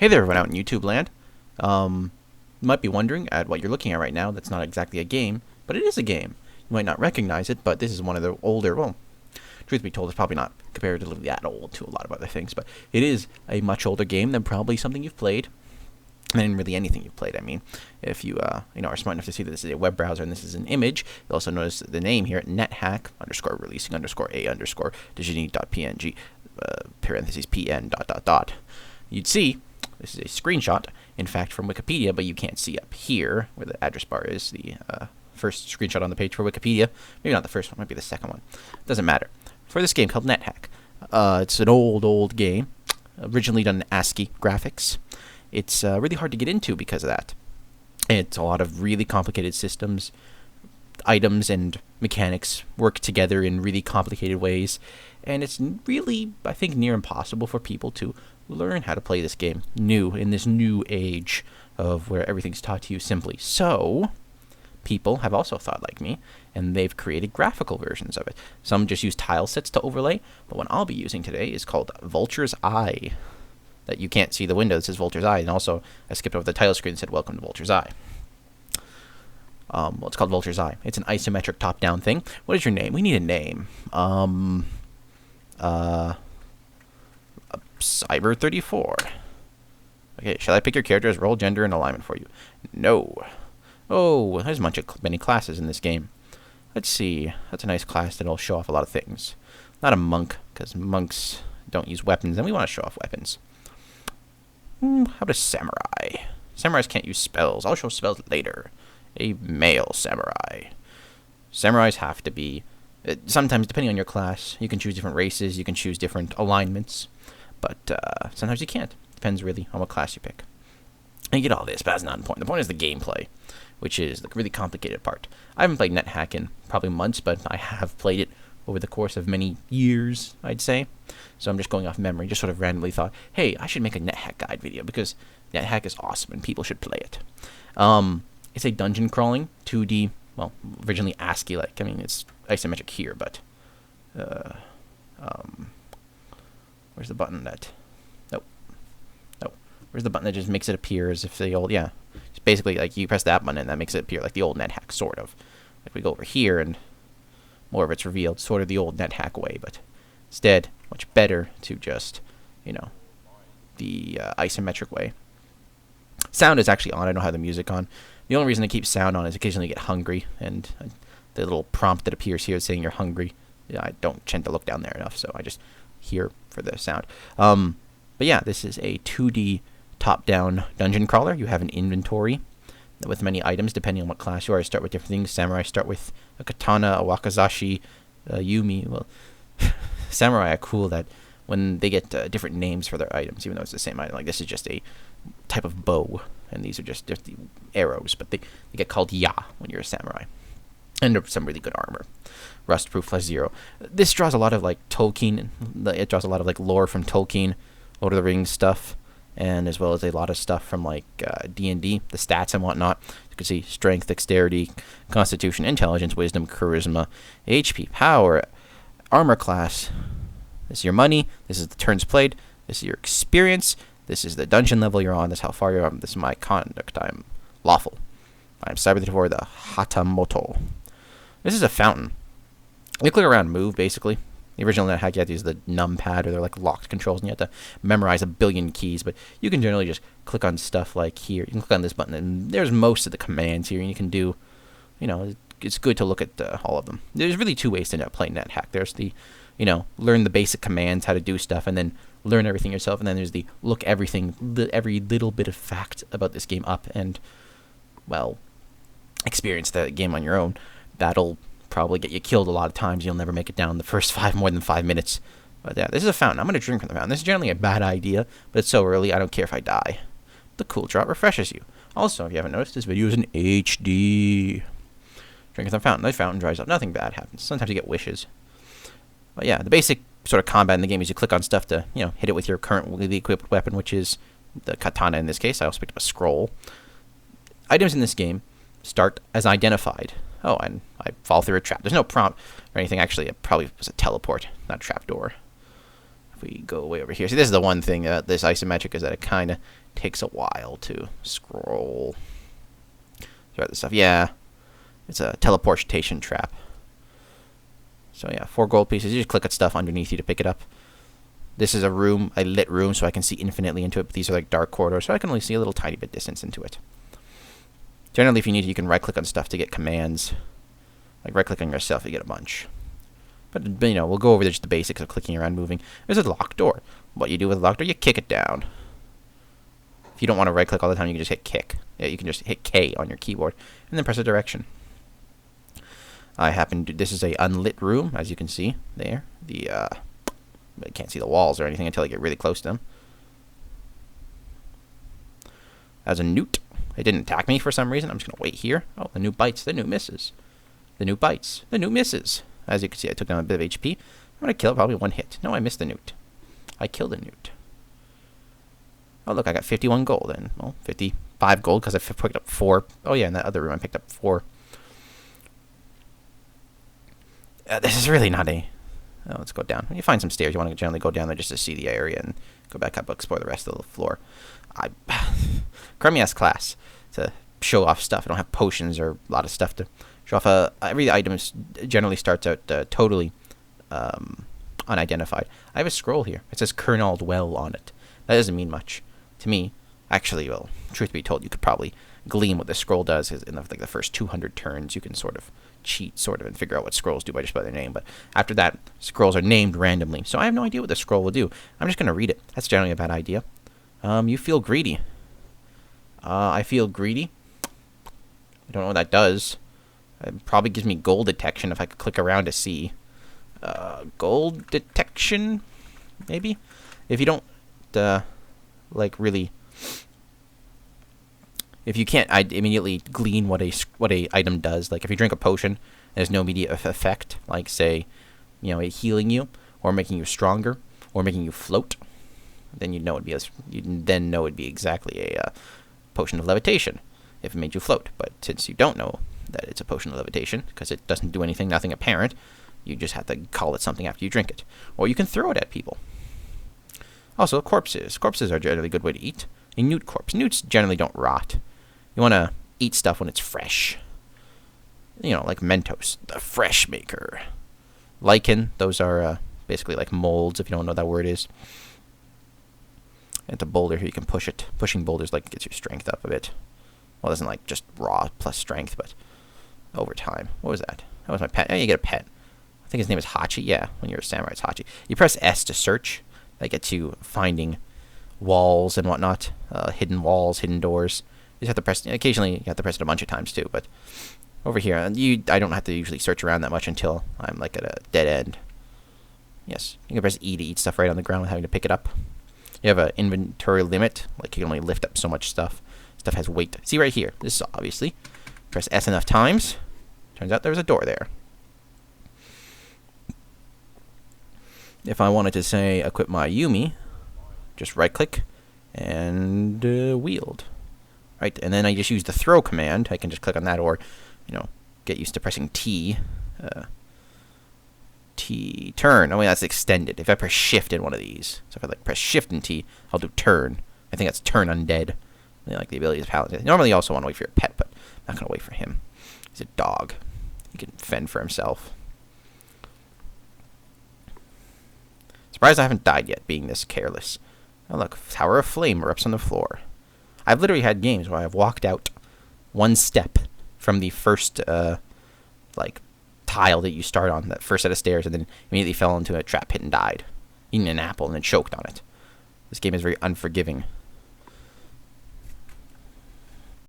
Hey there, everyone out in YouTube land. You might be wondering at what you're looking at right now. That's not exactly a game, but it is a game. You might not recognize it, but this is one of the older, well, truth be told, it's probably not comparatively that old to a lot of other things, but it is a much older game than probably something you've played, and really anything you've played. I mean, if you are smart enough to see that this is a web browser and this is an image, you'll also notice the name here, Nethack _releasing_a_diginy.png parentheses pn dot dot dot. You'd see this is a screenshot, in fact, from Wikipedia, but you can't see up here where the address bar is, the first screenshot on the page for Wikipedia. Maybe not the first one, might be the second one. Doesn't matter. For this game called Nethack. It's an old game, originally done in ASCII graphics. It's really hard to get into because of that. It's a lot of really complicated systems. Items and mechanics work together in really complicated ways, and it's really, I think, near impossible for people to learn how to play this game in this new age of where everything's taught to you simply. So people have also thought like me, and they've created graphical versions of it. Some just use tile sets to overlay, but what I'll be using today is called Vulture's Eye. That you can't see the window, it says Vulture's Eye, and also I skipped over the title screen and said welcome to Vulture's Eye. It's called Vulture's Eye. It's an isometric top-down thing. What is your name? We need a name. Cyber34. Okay, shall I pick your character's role, gender, and alignment for you? No. Oh, there's many classes in this game. Let's see. That's a nice class that'll show off a lot of things. Not a monk, because monks don't use weapons, and we want to show off weapons. How about a samurai? Samurais can't use spells. I'll show spells later. A male samurai. Samurais have to be... sometimes, depending on your class, you can choose different races, you can choose different alignments, but sometimes you can't. Depends really on what class you pick. And you get all this, but that's not important. The point is the gameplay, which is the really complicated part. I haven't played Nethack in probably months, but I have played it over the course of many years, I'd say. So I'm just going off memory, just sort of randomly thought, hey, I should make a Nethack guide video, because Nethack is awesome and people should play it. It's a dungeon crawling, 2D, well, originally ASCII-like. I mean, it's isometric here, but... where's the button that... Nope. Where's the button that just makes it appear as if the old... Yeah. It's basically, like, you press that button and that makes it appear like the old Nethack, sort of. Like, we go over here and more of it's revealed, sort of the old Nethack way, but instead, much better to just, the isometric way. Sound is actually on. I don't have the music on. The only reason I keep sound on is occasionally you get hungry, and the little prompt that appears here saying you're hungry, I don't tend to look down there enough, so I just hear for the sound. But yeah, this is a 2D top-down dungeon crawler. You have an inventory with many items depending on what class you are. I start with different things. Samurai start with a katana, a wakizashi, a yumi. Well, samurai are cool that when they get different names for their items, even though it's the same item. Like, this is just a type of bow, and these are just the arrows, but they get called ya when you're a samurai. And some really good armor. Rustproof +0. This draws a lot of, like, Tolkien. It draws a lot of, like, lore from Tolkien, Lord of the Rings stuff, and as well as a lot of stuff from, like, D&D, the stats and whatnot. You can see strength, dexterity, constitution, intelligence, wisdom, charisma, HP, power, armor class. This is your money. This is the turns played. This is your experience. This is the dungeon level you're on. This is how far you're on. This is my conduct. I'm lawful. I'm Cyber34, the Hatamoto. This is a fountain. You click around, move, basically. The original Nethack, you have to use the numpad, or they're like locked controls, and you have to memorize a billion keys, but you can generally just click on stuff like here. You can click on this button, and there's most of the commands here, and you can do, it's good to look at all of them. There's really two ways to play Nethack. There's the, learn the basic commands, how to do stuff, and then learn everything yourself, and then there's the look every little bit of fact about this game up, and, well, experience the game on your own. That'll probably get you killed a lot of times. You'll never make it down the first more than 5 minutes. But yeah, this is a fountain. I'm going to drink from the fountain. This is generally a bad idea, but it's so early, I don't care if I die. The cool drop refreshes you. Also, if you haven't noticed, this video is in HD. Drink from the fountain. The fountain dries up. Nothing bad happens. Sometimes you get wishes. But yeah, the basic sort of combat in the game is you click on stuff to, hit it with your currently equipped weapon, which is the katana in this case. I also picked up a scroll. Items in this game start as identified. Oh, and I fall through a trap. There's no prompt or anything. Actually, it probably was a teleport, not a trap door. If we go way over here. See, this is the one thing about this isometric is that it kind of takes a while to scroll. Start this stuff. Yeah. It's a teleportation trap. So yeah, 4 gold pieces. You just click at stuff underneath you to pick it up. This is a room, a lit room, so I can see infinitely into it. But these are like dark corridors, so I can only see a little tiny bit distance into it. Generally, if you need to, you can right-click on stuff to get commands. Like right-click on yourself, you get a bunch. But, you know, we'll go over just the basics of clicking around, moving. There's a locked door. What you do with a locked door, you kick it down. If you don't want to right-click all the time, you can just hit kick. Yeah, you can just hit K on your keyboard, and then press a direction. I happen to... This is a unlit room, as you can see there. I can't see the walls or anything until I get really close to them. As a newt. It didn't attack me for some reason. I'm just going to wait here. Oh, the newt bites. The newt misses. The newt bites. The newt misses. As you can see, I took down a bit of HP. I'm going to kill it probably 1 hit. No, I missed the newt. I killed the newt. Oh, look, I got 51 gold. And, well, 55 gold because I picked up 4. Oh, yeah, in that other room I picked up 4. This is really not a... Oh, let's go down. When you find some stairs, you want to generally go down there just to see the area and go back up, explore the rest of the floor. Crummy-ass class to show off stuff. I don't have potions or a lot of stuff to show off. Every item generally starts out totally unidentified. I have a scroll here. It says Kernald Well on it. That doesn't mean much to me. Actually, well, truth be told, you could probably glean what the scroll does. Is in the first 200 turns, you can sort of cheat and figure out what scrolls do by just by their name. But after that, scrolls are named randomly. So I have no idea what the scroll will do. I'm just going to read it. That's generally a bad idea. You feel greedy. I feel greedy. I don't know what that does. It probably gives me gold detection if I could click around to see. Gold detection? Maybe? If you don't, really... If you can't immediately glean what a item does, like if you drink a potion, there's no immediate effect, like say, you know, it healing you, or making you stronger, or making you float, then you'd then know it'd be exactly a potion of levitation if it made you float. But since you don't know that it's a potion of levitation, because it doesn't do anything, nothing apparent, you just have to call it something after you drink it. Or you can throw it at people. Also, corpses. Corpses are generally a good way to eat. A newt corpse. Newts generally don't rot. You want to eat stuff when it's fresh. You know, like Mentos, the fresh maker. Lichen, those are basically like molds, if you don't know what that word is. And it's a boulder here, you can push it. Pushing boulders gets your strength up a bit. Well, it isn't like just raw plus strength, but over time. What was that? That was my pet. Oh, you get a pet. I think his name is Hachi. Yeah, when you're a samurai, it's Hachi. You press S to search. That gets you finding walls and whatnot. Hidden walls, hidden doors. You just have to press... Occasionally, you have to press it a bunch of times, too, but... Over here, I don't have to usually search around that much until I'm, like, at a dead end. Yes, you can press E to eat stuff right on the ground without having to pick it up. You have an inventory limit. Like, you can only lift up so much stuff. Stuff has weight. See right here. This is obviously. Press S enough times. Turns out there's a door there. If I wanted to, say, equip my Yumi, just right-click and wield. Right, and then I just use the throw command. I can just click on that, or, you know, get used to pressing T. T, turn. Oh, wait, that's extended. If I press shift in one of these, so if I press shift and T, I'll do turn. I think that's turn undead. I like the ability of paladin. Normally, you also want to wait for your pet, but I'm not going to wait for him. He's a dog. He can fend for himself. Surprised I haven't died yet, being this careless. Oh, look, Tower of Flame erupts on the floor. I've literally had games where I've walked out one step from the first, tile that you start on, that first set of stairs, and then immediately fell into a trap pit and died. Eating an apple and then choked on it. This game is very unforgiving.